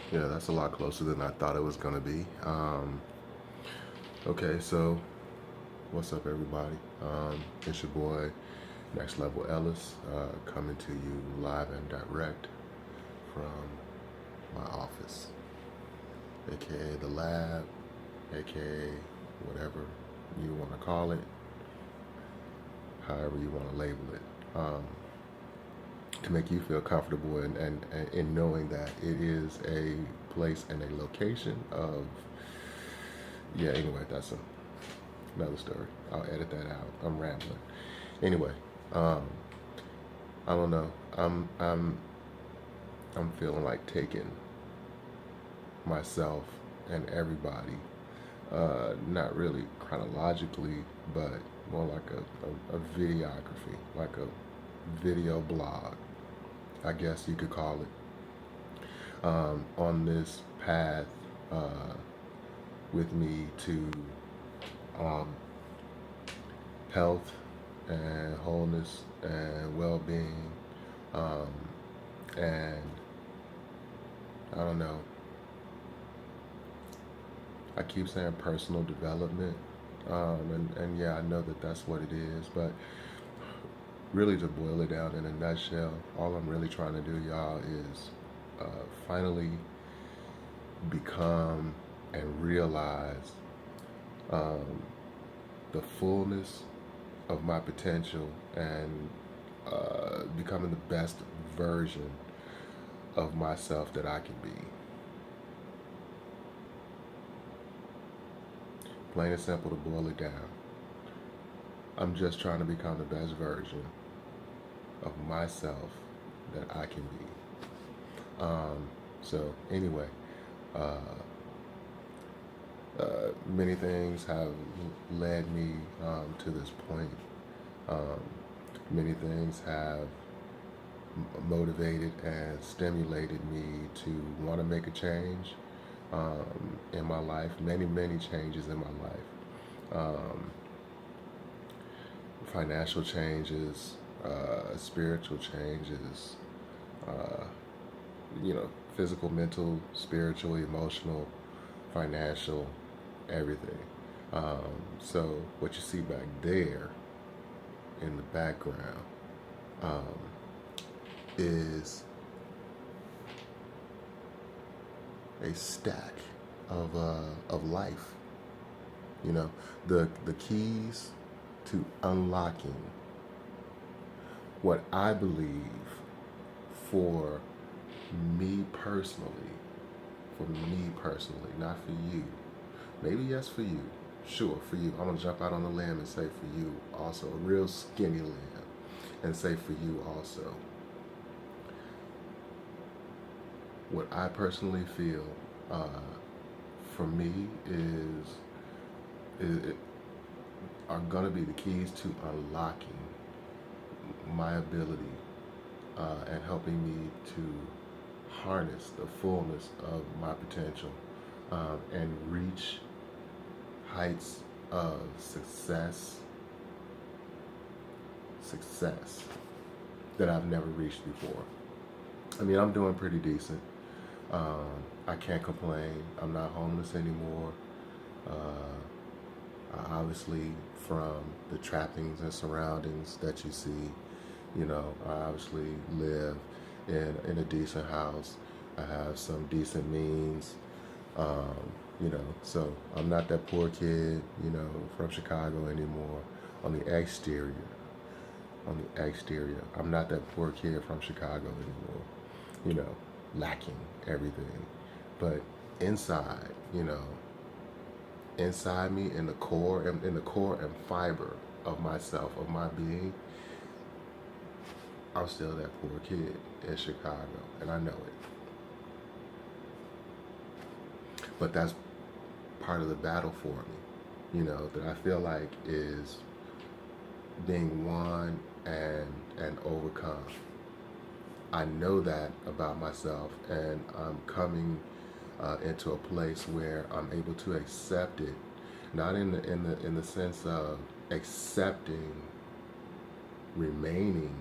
Yeah, that's a lot closer than I thought it was gonna be. Okay, so what's up, everybody? It's your boy, Next Level Ellis, coming to you live and direct from my office, aka the lab, aka whatever you want to call it, however you want to label it, to make you feel comfortable and in knowing that it is a place and a location of, yeah, anyway, another story. I'll edit that out. I'm rambling. Anyway, um, I don't know. I'm feeling like taking myself and everybody, not really chronologically, but more like a videography, like a video blog, I guess you could call it, on this path with me to um, health and wholeness and well-being, um, and I don't know, I keep saying personal development, and yeah, I know that that's what it is, but really, to boil it down in a nutshell, all I'm really trying to do, y'all, is finally become and realize um, the fullness of my potential and becoming the best version of myself that I can be. Plain and simple, to boil it down. I'm just trying to become the best version of myself that I can be. So anyway, uh, many things have led me to this point. Um, Many things have motivated and stimulated me to want to make a change in my life. Many changes in my life. Financial changes, spiritual changes, uh, physical, mental, spiritual, emotional, financial, everything. So what you see back there in the background um, is a stack of life. You know, the keys to unlocking what I believe for me personally, not for you. Maybe yes for you. Sure, for you. I'm gonna jump out on the limb and say for you also, a real skinny limb, and say for you also. What I personally feel uh, for me is are gonna be the keys to unlocking my ability and helping me to harness the fullness of my potential and reach heights of success that I've never reached before. I mean, I'm doing pretty decent. Um, I can't complain. I'm not homeless anymore. Obviously, from the trappings and surroundings that you see, I obviously live in a decent house. I have some decent means. So I'm not that poor kid, from Chicago anymore. On the exterior, I'm not that poor kid from Chicago anymore. Lacking everything, but inside, inside me, in the core and fiber of myself, of my being, I'm still that poor kid in Chicago, and I know it. But that's part of the battle for me, that I feel like is being won and overcome. I know that about myself, and I'm coming into a place where I'm able to accept it, not in the sense of accepting remaining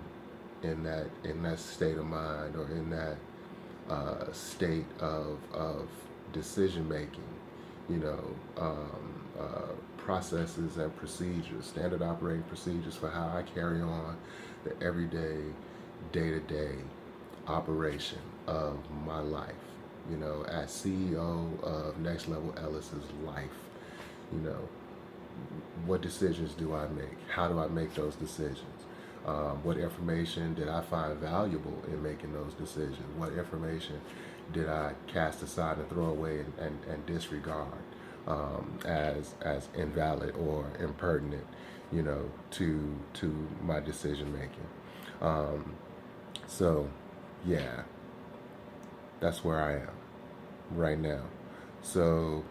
in that state of mind or in that state of decision making, you know, processes and procedures, standard operating procedures for how I carry on the everyday, day-to-day operation of my life. You know, as CEO of Next Level Ellis's life, you know, what decisions do I make? How do I make those decisions? What information did I find valuable in making those decisions? What information did I cast aside and throw away and disregard as invalid or impertinent, you know, to my decision making? So, yeah, that's where I am right now. So,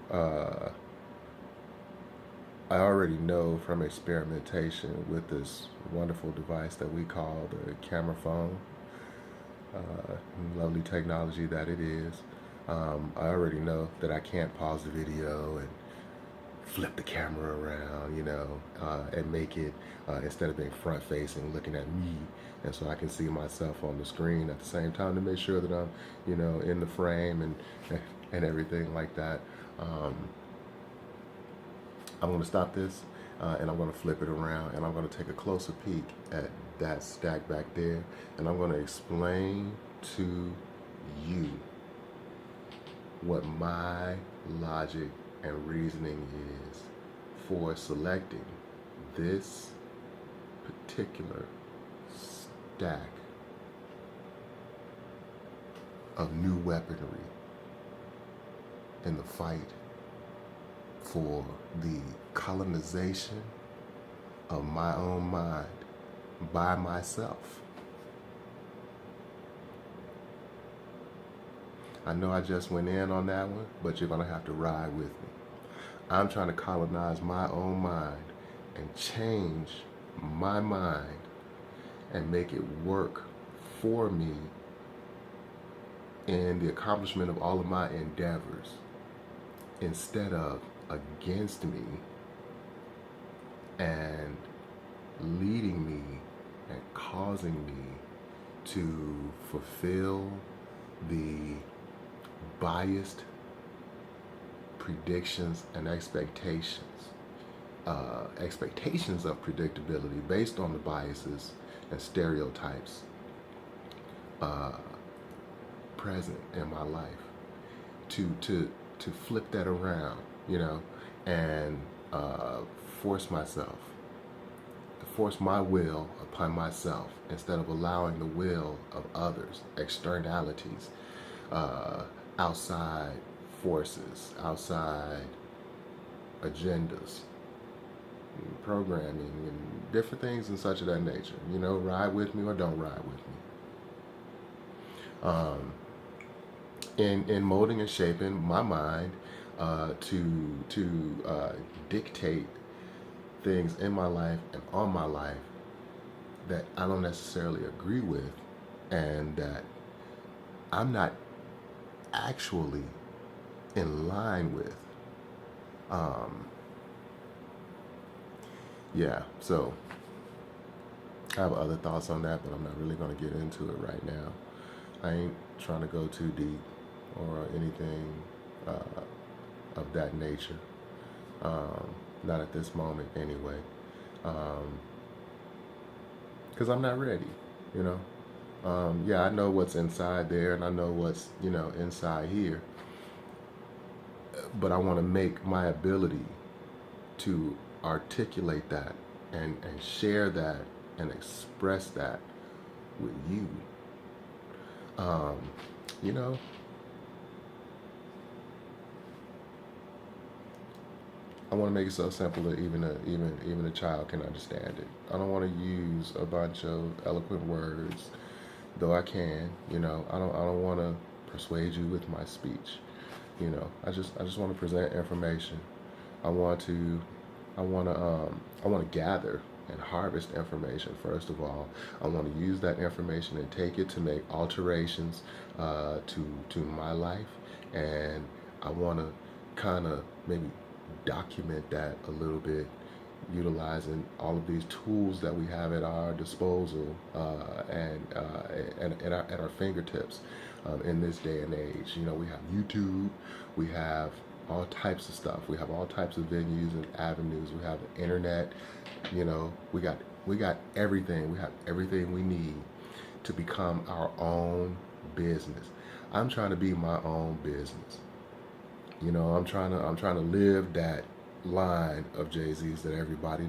I already know from experimentation with this wonderful device that we call the camera phone, lovely technology that it is. I already know that I can't pause the video and flip the camera around, you know, and make it, instead of being front facing, looking at me, and so I can see myself on the screen at the same time to make sure that I'm, you know, in the frame and everything like that. I'm going to stop this, and I'm going to flip it around, and I'm going to take a closer peek at that stack back there, and I'm going to explain to you what my logic and reasoning is for selecting this particular stack of new weaponry in the fight for the colonization of my own mind by myself. I know I just went in on that one, but you're gonna have to ride with me. I'm trying to colonize my own mind and change my mind and make it work for me in the accomplishment of all of my endeavors instead of against me and leading me and causing me to fulfill the biased predictions and expectations of predictability based on the biases and stereotypes present in my life, to flip that around, you know, and force myself, to force my will upon myself instead of allowing the will of others, externalities, outside forces, outside agendas, programming, and different things and such of that nature. You know, ride with me or don't ride with me. In molding and shaping my mind to dictate things in my life and on my life that I don't necessarily agree with, and that I'm not actually in line with. Yeah, so I have other thoughts on that, but I'm not really going to get into it right now. I ain't trying to go too deep or anything of that nature. Not at this moment, anyway. Because I'm not ready, you know. Yeah, I know what's inside there, and I know what's, you know, inside here. But I want to make my ability to articulate that and share that and express that with you. You know, I want to make it so simple that even a child can understand it. I don't want to use a bunch of eloquent words, though I can. You know, I don't want to persuade you with my speech. You know, I just want to present information. I want to gather and harvest information. First of all, I want to use that information and take it to make alterations to my life, and I want to kind of maybe document that a little bit, utilizing all of these tools that we have at our disposal and at our fingertips. in this day and age. You know, we have YouTube, we have all types of stuff. We have all types of venues and avenues. We have the internet. You know, we got everything. We have everything we need to become our own business. I'm trying to be my own business. You know, I'm trying to live that line of Jay-Z's that everybody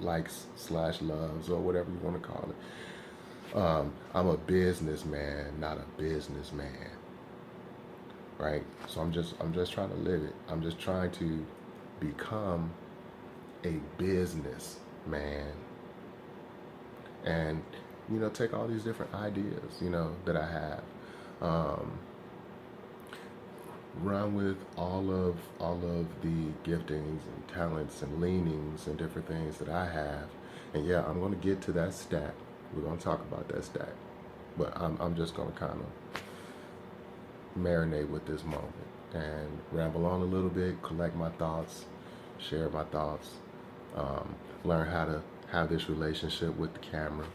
likes slash loves or whatever you want to call it. I'm a businessman, not a businessman. Right? So I'm just trying to live it. I'm just trying to become a business man. And you know, take all these different ideas, you know, that I have. Run with all of the giftings and talents and leanings and different things that I have. And yeah, I'm gonna get to that stack. We're gonna talk about that stack. But I'm just gonna kind of marinate with this moment and ramble on a little bit, collect my thoughts, share my thoughts, learn how to have this relationship with the camera,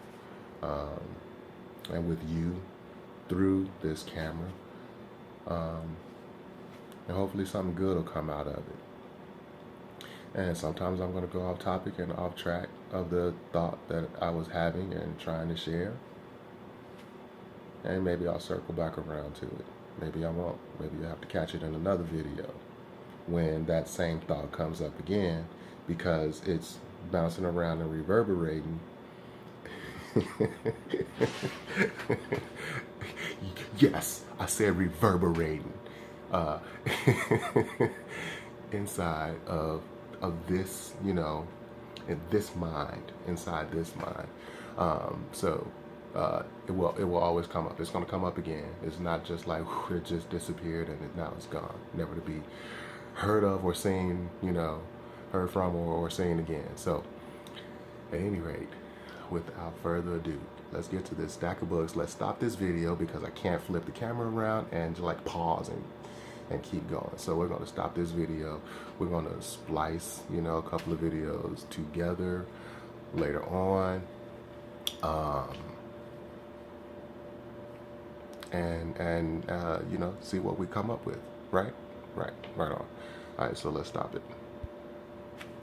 and with you through this camera, and hopefully something good will come out of it. And sometimes I'm going to go off topic and off track of the thought that I was having and trying to share, and maybe I'll circle back around to it. Maybe I won't. Maybe you'll have to catch it in another video when that same thought comes up again, because it's bouncing around and reverberating. Yes, I said reverberating. Inside of this, you know, in this mind, inside this mind. It will always come up. It's going to come up again. It's not just like it just disappeared and now it's gone, never to be heard of or seen, you know, heard from or seen again. So at any rate, without further ado, let's get to this stack of books. Let's stop this video because I can't flip the camera around and just like pause and keep going. So we're going to stop this video. We're going to splice, you know, a couple of videos together later on. And you know, see what we come up with. Right on. All right, so let's stop it.